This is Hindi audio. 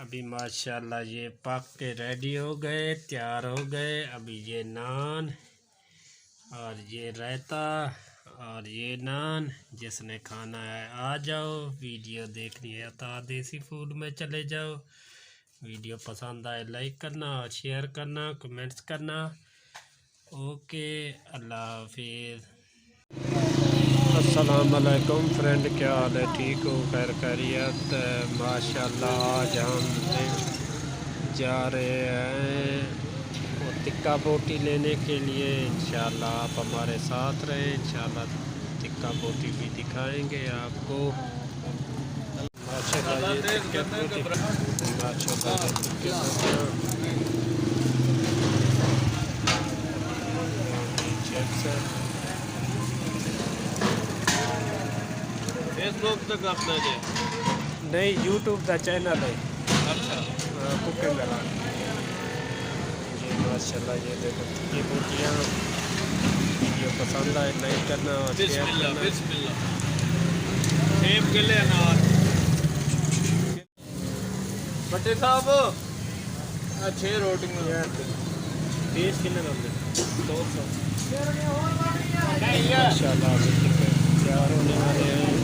अभी माशाल्लाह ये पक के रेडी हो गए, तैयार हो गए। अभी ये नान और ये रायता और ये नान, जिसने खाना है आ जाओ। वीडियो देखनी है तो देसी फूड में चले जाओ। वीडियो पसंद आए लाइक करना और शेयर करना, कमेंट्स करना। ओके, अल्लाह हाफिज़। अस्सलाम वालेकुम फ्रेंड, क्या हाल है? ठीक हो? खैर खैरियत? माशाल्लाह आज हम जा रहे हैं वो टिक्का बोटी लेने के लिए। इंशाल्लाह आप हमारे साथ रहें, इंशाल्लाह टिक्का बोटी भी दिखाएंगे आपको। माशाल्लाह ये टिक्का बोटी, माशाल्लाह ये टिक्का बोटी फेसबुक तक करते हैं नहीं, यूट्यूब का चैनल है। अच्छा कुकिंग वाला। ये माशाल्लाह ये देखो ये बोटियाँ। वीडियो पसंद आए लाइक करना और शेयर करना। बिस्मिल्लाह सेब के लिए अनार बटे साहब 6 रोटी में 20 किलो नंबर 200। नहीं है माशाल्लाह तैयार होने वाले हैं।